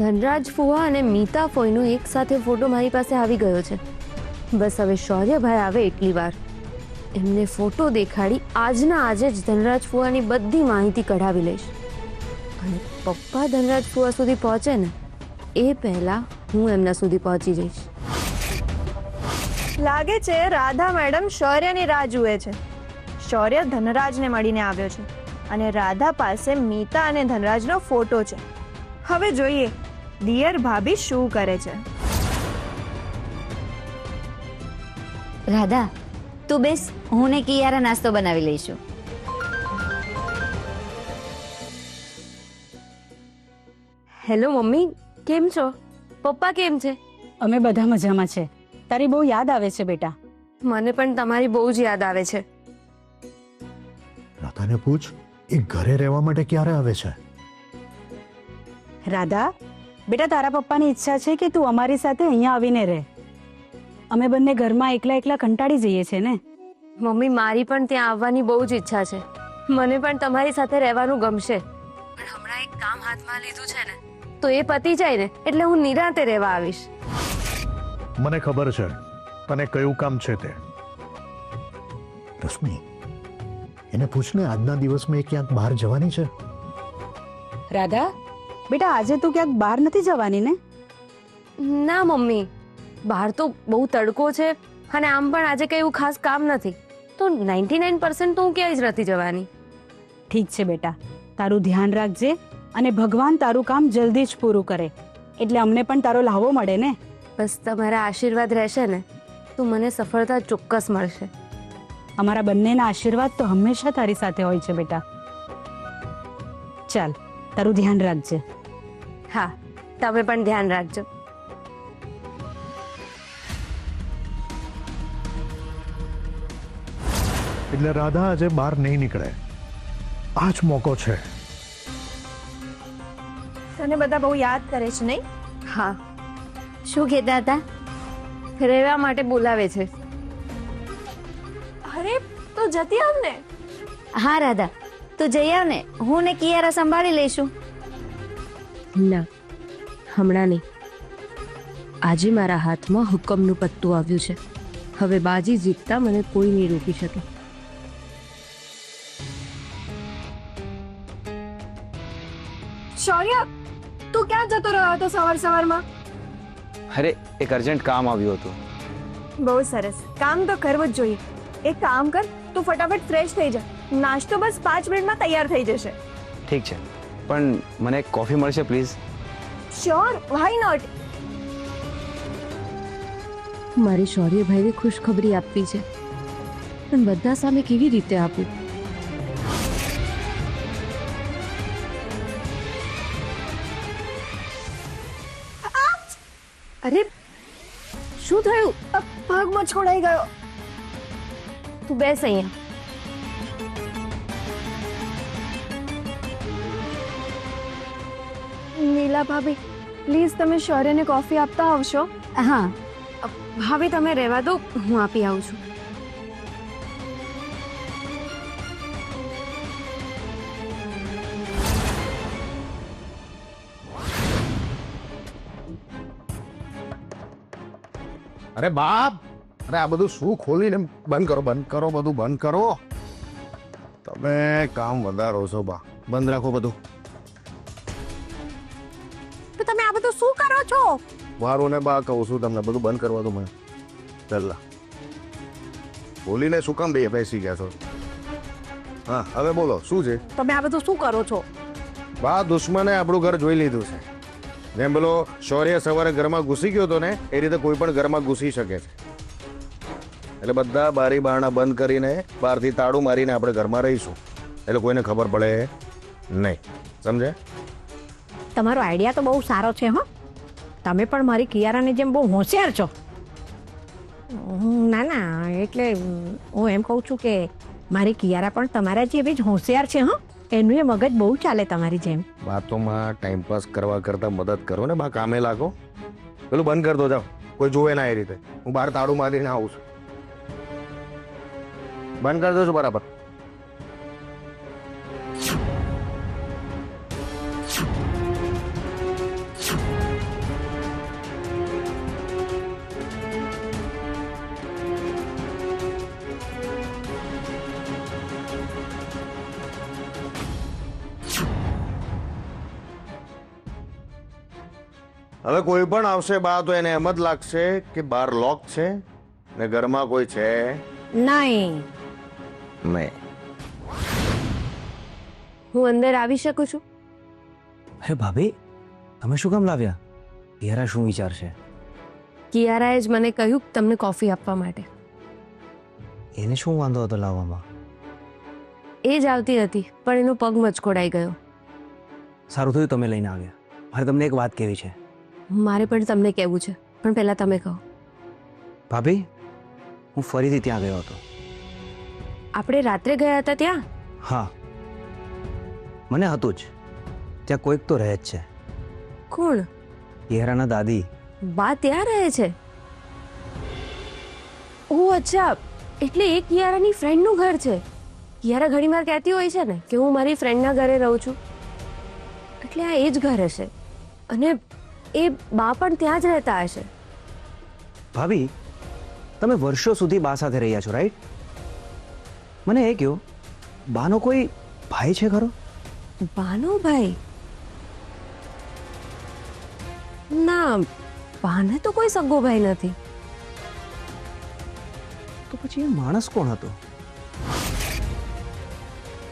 ધનરાજ ફુવા અને મીતા ફોઈનો એક સાથે ફોટો મારી પાસે આવી ગયો છે. બસ હવે શૌર્યભાઈ આવે એટલી વાર. એમને ફોટો દેખાડી આજના આજે જ ધનરાજ ફુવાની બધી માહિતી કઢાવી લઈશ. અને પપ્પા ધનરાજ ફુવા સુધી પહોંચે ને એ પહેલા હું એમના સુધી પહોંચી જઈશ. લાગે છે રાધા મેડમ શૌર્યની રાહ જુએ છે. શૌર્ય ધનરાજને મળીને આવ્યો છે અને રાધા પાસે મીતા અને ધનરાજનો ફોટો છે. હવે જોઈએ ડિયર ભાભી શું કરે છે. રાધા, તું બેસ, હું ને કિયારા નાસ્તો બનાવી લઈશું. હેલો મમ્મી, કેમ છો? પપ્પા કેમ છે? અમે બધા મજામાં છે. તારી બહુ યાદ આવે છે બેટા. મને પણ તમારી બહુ જ યાદ આવે છે. રાધાને પૂછ, એ ઘરે રહેવા માટે ક્યારે આવે છે? રાધા બેટા, તારા પપ્પાની ઈચ્છા છે કે તું અમારી સાથે અહીંયા આવીને રહે. અમે બંને ઘરમાં એકલા એકલા કંટાળી જઈએ છે ને. મમ્મી, મારી પણ ત્યાં આવવાની બહુ જ ઈચ્છા છે. મને પણ તમારી સાથે રહેવાનું ગમશે. પણ હમણાં એક કામ હાથમાં લીધું છે ને, તો એ પતી જાય ને એટલે હું નિરાંતે રહેવા આવીશ. મને ખબર છે તને કયું કામ છે તે. રશ્મિ, એને પૂછને આજના દિવસમાં એ ક્યાંક બહાર જવાની છે? રાધા બેટા, આજે તું ક્યાંક બહાર નથી જવાની ને? ના મમ્મી, બહાર તો બહુ તડકો છે અને આમ પણ આજે કઈ એવું ખાસ કામ નથી, તો 99% તો હું ક્યાંય જ નથી જવાની. ઠીક છે બેટા, તારું ધ્યાન રાખજે અને ભગવાન તારું કામ જલ્દી જ પૂરું કરે એટલે અમને પણ તારો લાહવો મળે ને. બસ તમારા આશીર્વાદ રહેશે ને તો મને સફળતા ચોક્કસ મળશે. અમારા બંનેના આશીર્વાદ તો હંમેશા તારી સાથે હોય છે બેટા. ચાલ, તારું ધ્યાન રાખજે. હા, તમે પણ ધ્યાન રાખજો. એટલે રાધા આજે બહાર નહીં નીકળે. આ જ મોકો છે. તને બધા બહુ યાદ કરે છે નહીં? હા, શું કહેતા હતા? રહેવા માટે બોલાવે છે. અરે તો જતી આવ ને. હા રાધા, તું જઈ આવ ને, હું ને કિયારા સંભાળી લઈશું. ના, હમણાં નહીં. આજે મારા હાથમાં હુકમનું પત્તું આવ્યું છે. હવે બાજી જીતતા મને કોઈ નહીં રોકી શકે. શૌર્ય, તું ક્યાં જતો રહ્યો હતો સવાર સવારમાં? અરે એક અર્જન્ટ કામ આવ્યું હતું. બહુ સરસ, કામ તો કરવું જ જોઈએ. એક કામ કર, તું ફટાફટ ફ્રેશ થઈ જા. નાસ્તો બસ 5 મિનિટમાં તૈયાર થઈ જશે. ઠીક છે, પણ મને એક કોફી મળશે પ્લીઝ? Sure, why not. મારી શૌર્યભાઈને ખુશખબરી આપવી છે, પણ બધા સામે કેવી રીતે આપું? અરે શું થયું? પગમાં છોડાઈ ગયો. તું બેસ અહીંયા. નીલા ભાભી, પ્લીઝ તમે શૌર્યને કોફી આપતા આવશો. હા, ભાભી તમે રહેવા દો, હું આપી આવું છું. અરે બાપ, અરે આ બધું શું ખોલીને બંધ કરો, બંધ કરો, બધું બંધ કરો. તમે કામ વધારો છો બા, બંધ રાખો બધું. તો તમે આ બધું શું કરો છો? વારું ને બા કહું છું તમને, બધું બંધ કરવા દો મને. પહેલા ખોલીને શું કામ બેસી ગયા છો? હા, હવે બોલો શું છે? તમે આ બધું શું કરો છો? બા, દુશ્મને આપણું ઘર જોઈ લીધું છે. જેમ પેલો શૌર્ય સવારે ઘરમાં ઘૂસી ગયો હતો ને, એ રીતે કોઈ પણ ઘરમાં ઘૂસી શકે છે. એટલે બધા બારી બારણા બંધ કરીને બહારથી તાળું મારીને આપણે ઘરમાં રહીશું, એટલે કોઈને ખબર પડે નહીં. સમજે? તમારો આઈડિયા તો બહુ સારો છે. હો, તમે પણ મારી કિયારાની જેમ બહુ હોશિયાર છો. ના ના, એટલે હું એમ કહું છું કે મારી કિયારા પણ તમારા જેવી જ હોશિયાર છે. હો, એનું એ મગજ બહુ ચાલે તમારી જેમ. વાતોમાં ટાઈમપાસ કરવા કરતા મદદ કરો ને બા, કામે લાગો. પેલું બંધ કરી દો, જાઓ, કોઈ જોવે ના એ રીતે. હું બહાર તાળું મારીને આવું છું. બંધ કરી દો છો બરાબર. હવે કોઈ પણ આવશે બા તો એને એમ જ લાગશે કે બાર લોક છે ને ઘરમાં કોઈ છે નહીં. નહીં. હું અંદર આવી શકું છું? અરે ભાભી તમે શું કામ લાવ્યા? યારા શું વિચારશે? કિયારાએ જ મને કહ્યું તમને કોફી આપવા માટે. એને શું વાંધો હતો લાવવામાં? એ જ આવતી હતી પણ એનો પગ મચકોડાઈ ગયો. સારું થયું તમે લઈને આવ્યા. મારે તમને એક વાત કહેવી છે. મારે પણ તમને કહેવું છે પણ પહેલા તમે કહો. ભાભી હું ફરીથી ત્યાં ગયો હતો. આપણે રાત્રે ગયા હતા ત્યાં? હા મને હતું જ ત્યાં કોઈક તો રહે જ છે. કોણ? યરાના દાદી. બા ત્યાં રહે છે? ઓહ અચ્છા, એટલે એ કિયારાની ફ્રેન્ડનું ઘર છે. કિયારા ઘણીવાર કહેતી હોય છે ને કે હું મારી ફ્રેન્ડના ઘરે રહું છું, એટલે આ એ જ ઘર હશે અને એ બા પણ ત્યાં જ રહેતા હશે. ભાભી તમે વર્ષો સુધી બા સાથે રહ્યા છો રાઈટ? મને એ કહો બાનો કોઈ ભાઈ છે ખરો? બાનો ભાઈ? ના, બાને તો કોઈ સગો ભાઈ નથી. તો પછી એ માણસ કોણ હતો?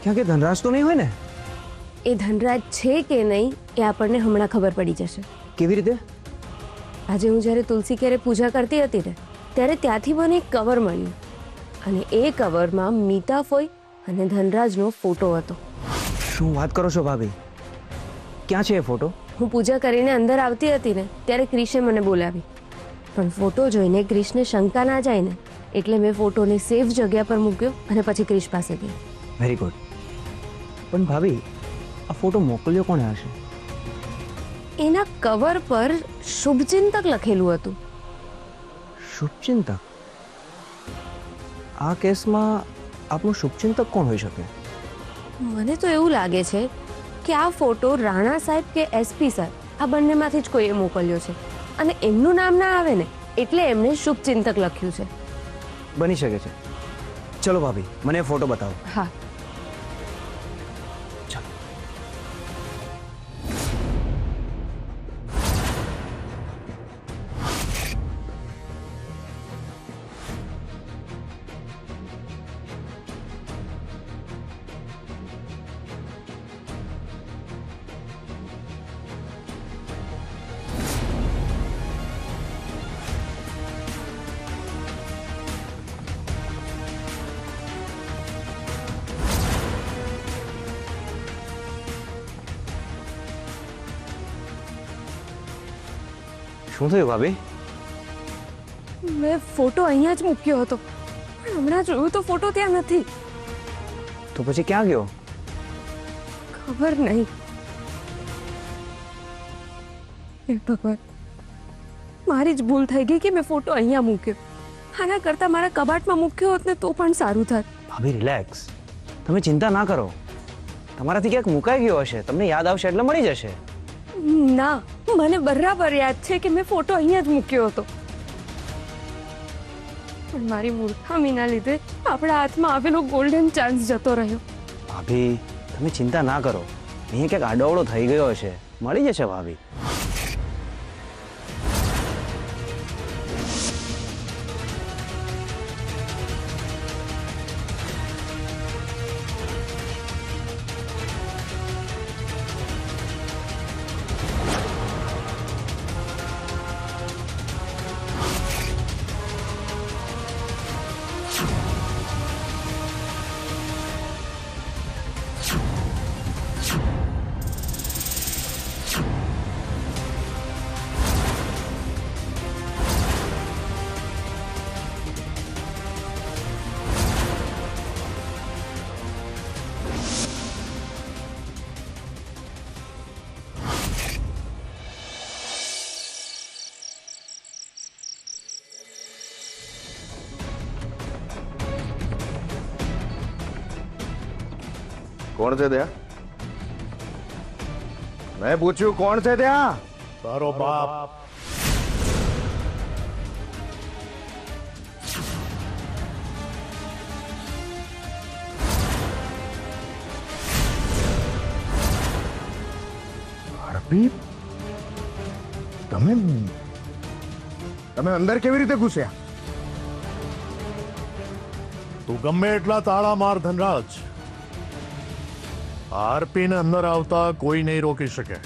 ક્યાં કે ધનરાજ તો નહીં હોય ને? એ ધનરાજ છે કે નહીં એ આપણને હમણાં ખબર પડી જશે. કેવી રીતે? આજે હું જ્યારે તુલસી ક્યારે પૂજા કરતી હતી ને ત્યારે ત્યાંથી મને એક કવર મળ્યું અને એ કવરમાં મીતા ફોઈ અને ધનરાજનો ફોટો હતો. શું વાત કરો છો ભાભી? ક્યાં છે એ ફોટો? હું પૂજા કરીને અંદર આવતી હતી ને ત્યારે ક્રિશે મને બોલાવી, પણ ફોટો જોઈને ક્રિશને શંકા ના જાય ને એટલે મેં ફોટોને સેફ જગ્યા પર મૂક્યો અને પછી ક્રિશ પાસે ગઈ. Very good. પણ ભાભી આ ફોટો મોકલ્યો કોણે હશે? એના કવર પર શુભચિંતક લખેલું હતું. શુભચિંતક? આ કેસમાં આપણું શુભચિંતક કોણ હોઈ શકે? મને તો એવું લાગે છે કે આ ફોટો રાણા સાહેબ કે એસપી સર આ બંનેમાંથી જ કોઈએ મોકલ્યો છે અને એમનું નામ ના આવે ને એટલે એમણે શુભચિંતક લખ્યું છે. બની શકે છે. ચલો ભાભી મને એ ફોટો બતાવો. હા. ચાલો. શું થયું ભાભી? મેં ફોટો અહીંયા જ મૂક્યો હતો પણ હમણાં જોયું તો ફોટો ત્યાં નથી. તો પછી ક્યાં ગયો? ખબર નહીં. હે ભગવાન, મારી જ ભૂલ થઈ ગઈ કે મેં ફોટો અહીંયા મૂક્યો. આના કરતાં મારા કબાટમાં મૂક્યો હોત ને તો પણ સારું થાત. ભાભી રિલેક્સ. તમે ચિંતા ના કરો. તમારાથી ક્યાંક મુકાઈ ગયો હશે, તમને યાદ આવશે એટલે મળી જશે. ના, મને બરાબર યાદ છે કે મેં ફોટો અહીંયા જ મૂક્યો હતો પણ મારી મૂર્ખામીના લીધે આપણા હાથમાં આવેલો ગોલ્ડન ચાન્સ જતો રહ્યો. ભાભી તમે ચિંતા ના કરો. અહીંયા ક્યાંક આડોવડો થઈ ગયો હશે, મળી જશે ભાભી. કોણ છે ત્યાં? મેં પૂછ્યું કોણ છે ત્યાં? તારો બાપ. હરપી, તમે તમે અંદર કેવી રીતે ઘૂસ્યા? તું ગમે એટલા તાળા માર ધનરાજ, આરપીને અંદર આવતા કોઈ નહીં રોકી શકે.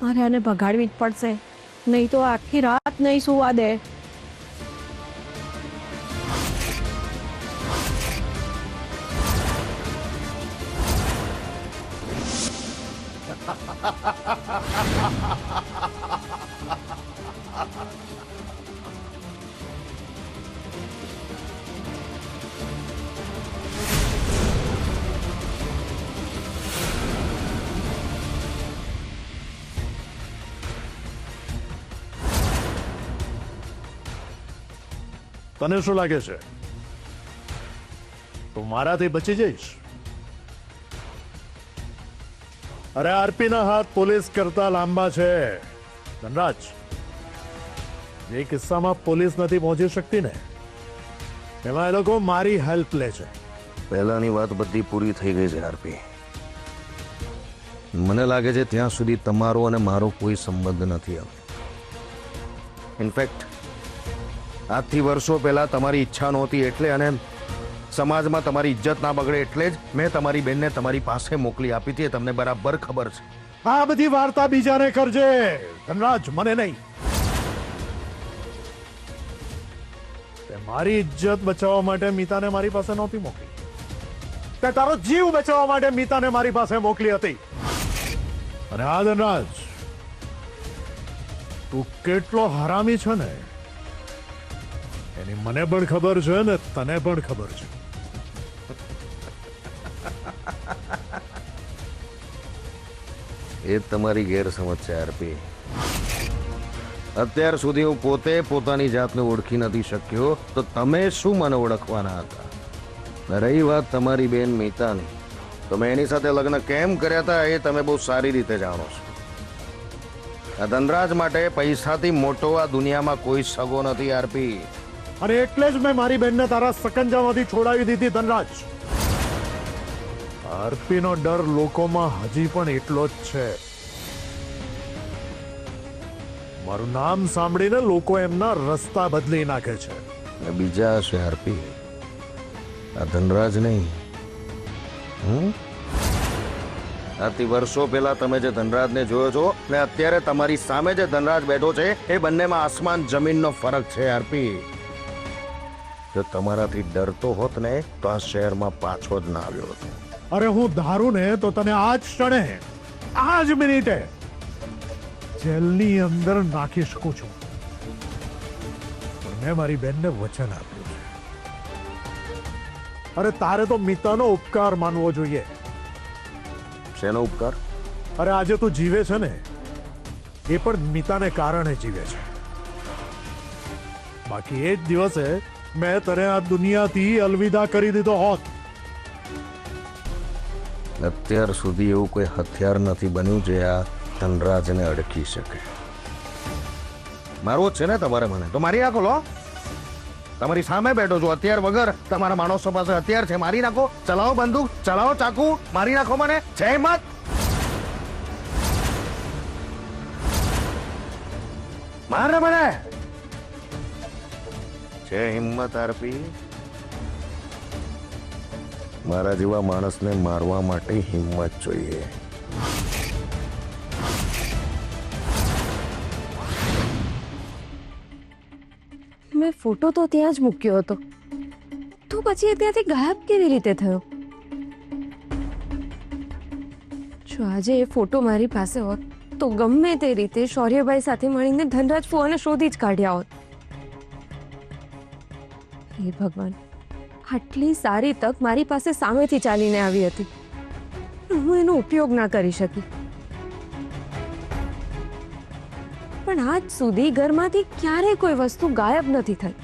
મારે આને ભગાડવી જ પડશે, નહીં તો આખી રાત નહીં સુવા દે. તને શું લાગે છે તું મારાથી બચી જઈશ? અરે આરપી ના હાથ પોલીસ કરતા લાંબા છે ધનરાજ. જે કિસ્સામાં પોલીસ નથી પહોંચી શકતી ને, એમાં એ લોકો મારી હેલ્પ લે છે. પહેલાની વાત બધી પૂરી થઈ ગઈ છે આરપી. મને લાગે છે ત્યાં સુધી તમારો અને મારો કોઈ સંબંધ નથી હવે. ઇનફેક્ટ આજથી વર્ષો પહેલા તમારી ઈચ્છા નહોતી એટલે, અને સમાજમાં તમારી ઇજ્જત ના બગડે એટલે જ મેં તમારી બેનને તમારી પાસે મોકલી આપી હતી. એ તમને બરાબર ખબર છે. આ બધી વાર્તા બીજાને કરજે ધનરાજ, મને નહીં. તે મારી ઇજ્જત બચાવવા માટે મીતાને મારી પાસે નહોતી મોકલી. તે તારો જીવ બચાવવા માટે મીતાને મારી પાસે મોકલી હતી. અને આ ધનરાજ, તું કેટલો હરામી છે ને એની મને પણ ખબર છે ને તને પણ ખબર છે. એ તમારી ગેરસમજ છે આરપી. અત્યાર સુધી હું પોતે પોતાની જાતને ઓળખી નથી શક્યો, તો તમે શું મને ઓળખવાના હતા? રહી વાત તમારી બેન મીતાની, તો મેં એની સાથે લગ્ન કેમ કર્યા હતા એ તમે બહુ સારી રીતે જાણો છો. આ ધનરાજ માટે પૈસાથી મોટો આ દુનિયામાં કોઈ સગો નથી આરપી. અને એટલે જ મેં મારી બેનને તારા સકંજામાંથી છોડાવી દીધી ધનરાજ. આરપીનો ડર લોકોમાં હજી પણ એટલો જ છે. મારું નામ સાંભળીને લોકો એમના રસ્તા બદલી નાખે છે. અને બીજા હશે આરપી, આ ધનરાજ નહીં. આથી વર્ષો પહેલા તમે જે ધનરાજને જોયો છો ને અત્યારે તમારી સામે જે ધનરાજ બેઠો છે, એ બંનેમાં આસમાન જમીનનો ફરક છે આરપી. જો તમારાથી ડરતો હોત ને તો આ શહેરમાં પાછો જ ના આવ્યો હતો. અરે હું ધારું ને તો તને આ જ ક્ષણે, આ જ મિનિટે જેલની અંદર નાખી શકું છું. પણ મેં મારી બેનને વચન આપ્યું છે. અરે તારે તો મીતાનો ઉપકાર માનવો જોઈએ. શેનો ઉપકાર? અરે આજે તું જીવે છે ને એ પણ મીતાને કારણે જીવે છે. બાકી એ જ દિવસે મેં તને આ દુનિયાથી અલવિદા કરી દીધો હોત. અત્યાર સુધી એવું કોઈ હથિયાર નથી બન્યું જે આ ધનરાજને અડકી શકે. મારવો જ છે ને તમારે મને, તો મારી નાખો. લો, તમારી સામે બેઠો છું, હથિયાર વગર. તમારા માણસો પાસે હથિયાર છે, મારી નાખો. ચલાવો બંદૂક, ચલાવો ચાકુ, મારી નાખો મને. જય હિંમત. મારે મને છે હિંમત આરપી. મારા જેવા માણસને મારવા માટે હિંમત જોઈએ. મેં ફોટો તો ત્યાં જ મૂક્યો હતો, તો પછી એ ત્યાંથી ગાયબ કેવી રીતે થયો? જો આજે એ ફોટો મારી પાસે હોત તો ગમે તે રીતે શૌર્યભાઈ સાથે મળીને ધનરાજ ફુવાને શોધી જ કાઢ્યા હોત. હે ભગવાન, આટલી સારી તક મારી પાસે સામેથી ચાલીને આવી હતી, હું એનો ઉપયોગ ના કરી શકી. પણ આજ સુધી ઘરમાંથી ક્યારેય કોઈ વસ્તુ ગાયબ નથી થઈ.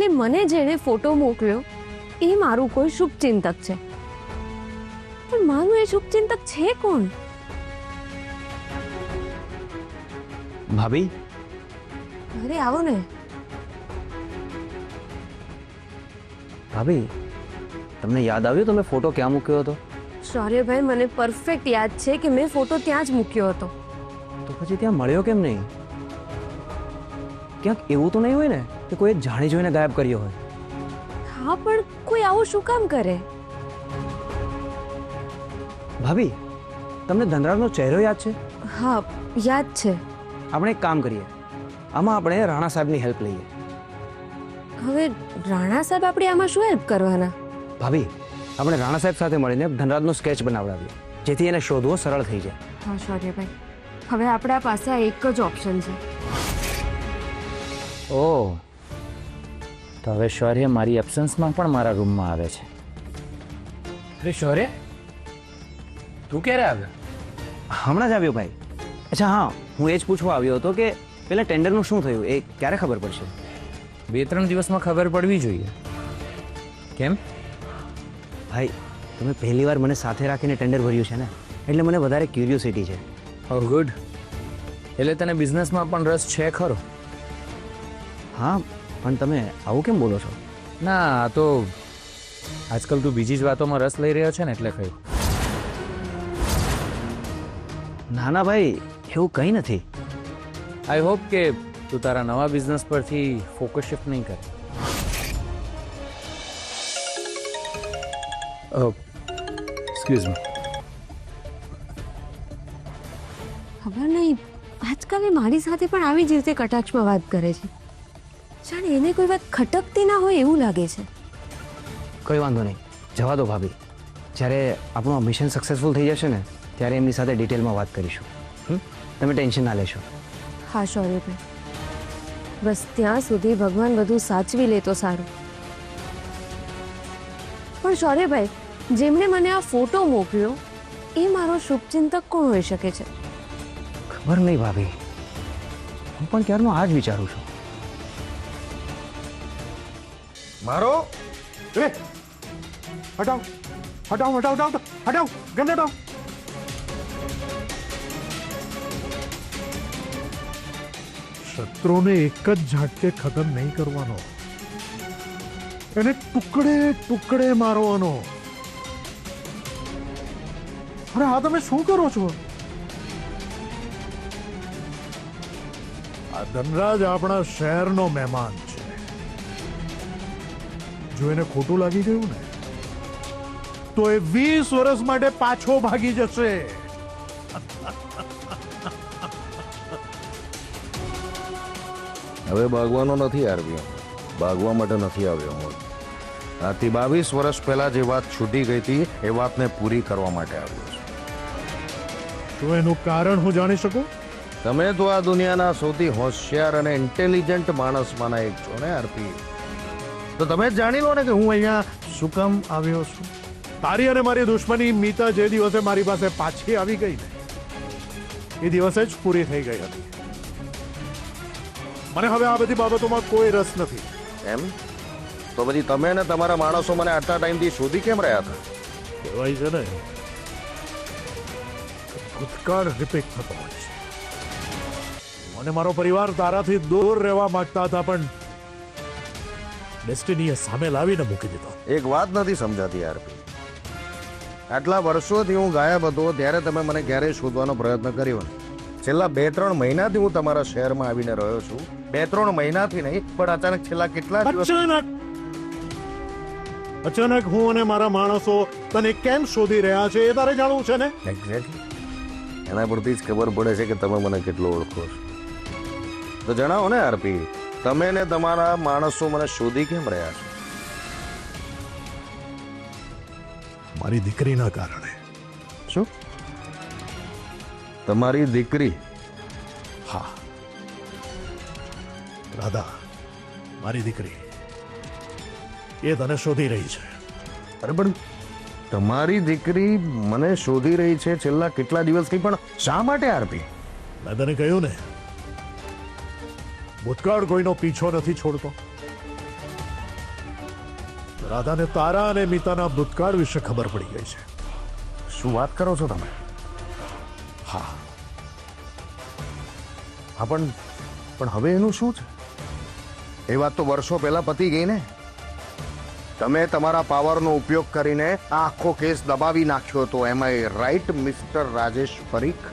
અને મને જેણે ફોટો મોકલ્યો એ મારું કોઈ શુભચિંતક છે. પણ મારું એ શુભચિંતક છે કોણ? ભાભી અરે આવો ને. ભાભી તમને યાદ આવ્યું તમે ફોટો ક્યાં મૂક્યો હતો? શૌર્યભાઈ, મને પરફેક્ટ યાદ છે કે મેં ફોટો ત્યાં જ મૂક્યો હતો. તો પછી ત્યાં મળ્યો કેમ નહીં? ક્યાંક એવું તો નહીં હોય ને કે કોઈ જાણી જોઈને ગાયબ કર્યો હોય? હા, પણ કોઈ આવું શું કામ કરે? ભાભી તમને ધનરાજનો ચહેરો યાદ છે? હા, યાદ છે. આપણે એક કામ કરીએ, આમાં આપણે રાણા સાહેબની હેલ્પ લઈએ. હવે રાણા સાહેબ આપણે આમાં શું હેલ્પ કરવાના? ભાભી આપણે રાણા સાહેબ સાથે મળીને ધનરાજનો સ્કેચ બનાવડાવીએ, જેથી એને શોધવો સરળ થઈ જાય. હા શૌર્યભાઈ, હવે આપણા પાસે આ એક જ ઓપ્શન છે. ઓહ, તો હવે શૌર્ય મારી એબ્સન્સમાં પણ મારા રૂમમાં આવે છે. અરે શૌર્ય, તું ક્યારે આવ્યો? હમણાં જ આવ્યો ભાઈ. અચ્છા હા, હું એ જ પૂછવા આવ્યો હતો કે પેલા ટેન્ડરનું શું થયું, એ ક્યારે ખબર પડશે? 2-3 દિવસમાં ખબર પડવી જોઈએ. કેમ? ભાઈ તમે પહેલી વાર મને સાથે રાખીને ટેન્ડર ભર્યું છે ને, એટલે મને વધારે ક્યુરિયોસિટી છે. ઓહ ગુડ, એટલે તને બિઝનેસમાં પણ રસ છે ખરો? હા, પણ તમે આવું કેમ બોલો છો? ના, આ તો આજકાલ તું બીજી જ વાતોમાં રસ લઈ રહ્યો છે ને એટલે કહ્યું. ના ના ભાઈ, એવું કંઈ નથી. આઈ હોપ કે તું તારા નવા બિઝનેસ પરથી ફોકસ શિફ્ટ નહીં કરે. Excuse me. ખબર નહીં, આજકાલ એ મારી સાથે પણ આવી જ રીતે કટાક્ષમાં વાત કરે છે. જાણે એને કોઈ વાત ખટકતી ના હોય એવું લાગે છે. કોઈ વાંધો નહીં, જવા દો ભાભી. જ્યારે આપણું આ મિશન સક્સેસફુલ થઈ જશે ને, ત્યારે એમની સાથે ડિટેલમાં વાત કરીશું. તમે ટેન્શન ના લેશો. હા શૌર્યભાઈ, બસ ત્યાં સુધી ભગવાન બધું સાચવી લે તો સારું. પણ શૌર્યભાઈ, જેમણે મને આ ફોટો મોકલ્યો એ મારો શુભચિંતક કોણ હોઈ શકે છે? ખબર નહીં ભાભી, હું પણ ક્યારનો આ જ વિચારું છું. મારો એ હટાવ હટાવ હટાવ હટાવ હટાવ ગંદે હટાવ. શત્રુને એક જ ઝાટકે ખતમ નહીં કરવાનો, એને ટુકડે ટુકડે મારવાનો. અરે હા, તમે શું કરો છો? આ ધનરાજ આપણા શહેરનો મહેમાન છે. જો એને ખોટું લાગી ગયું ને તો એ 20 વર્ષ માટે પાછો ભાગી જશે. હવે ભાગવાનો નથી આવ્યો, ભાગવા માટે નથી આવ્યો હું. આથી 22 વર્ષ પહેલા જે વાત છૂટી ગઈ હતી એ વાતને પૂરી કરવા માટે આવ્યો છું. શું એનું કારણ હું જાણી શકું? તમે તો આ દુનિયાના સૌથી હોશિયાર અને ઇન્ટેલિજન્ટ માણસમાંના એક છો ને આરપી. તો તમે જ જાણી લો ને કે હું અહીંયા શું કામ આવ્યો છું. તારી અને મારી દુશ્મની મીતા જે દિવસે મારી પાસે પાછી આવી ગઈ ને એ દિવસે જ પૂરી થઈ ગઈ હતી. મને હવે આ બધી બાબતોમાં કોઈ રસ નથી. એમ? તો પછી તમે ને તમારા માણસો મને આટલા ટાઈમથી શોધી કેમ રહ્યા હતા? કહેવાય છે ને, ભૂતકાળ રિપીટ થતો હોય છે. અને મારો પરિવાર તારાથી દૂર રહેવા માંગતા હતા, પણ ડેસ્ટિનીએ સામે લાવીને મૂકી દીધો. એક વાત નથી સમજાતી આરપી. આટલા વર્ષોથી હું ગાયબ હતો ત્યારે તમે મને ક્યારેય શોધવાનો પ્રયત્ન કર્યો નહીં. છેલ્લા 2-3 મહિનાથી હું તમારા શહેરમાં આવીને રહ્યો છું. 2-3 મહિનાથી નહીં, પણ અચાનક છેલ્લા કેટલા દિવસ અચાનક હું અને મારા માણસો તને કેમ શોધી રહ્યા છે એ તારે જાણવું છે ને? એક્ઝેક્ટલી. એના પરથી જ ખબર પડે છે કે તમે મને કેટલો ઓળખો છો. તો જણાવો ને આરપી, તમે ને તમારા માણસો મને શોધી કેમ રહ્યા છો? મારી દીકરીના કારણે. શું? તમારી દીકરી? હા, રાધા, મારી દીકરી, એ તને શોધી રહી છે. અરે પણ તમારી દીકરી મને શોધી રહી છે છેલ્લા કેટલા દિવસથી, પણ શા માટે આરપી? મેં તને કહ્યું ને, ભૂતકાળ કોઈનો પીછો નથી છોડતો. રાધાને તારા અને મીતાના ભૂતકાળ વિશે ખબર પડી ગઈ છે. શું વાત કરો છો તમે? હા હા પણ હવે એનું શું છે? એ વાત તો વર્ષો પહેલા પતી ગઈ ને. તમે તમારા પાવરનો ઉપયોગ કરીને આ આખો કેસ દબાવી નાખ્યો હતો. Am I right mister Rajesh Parikh?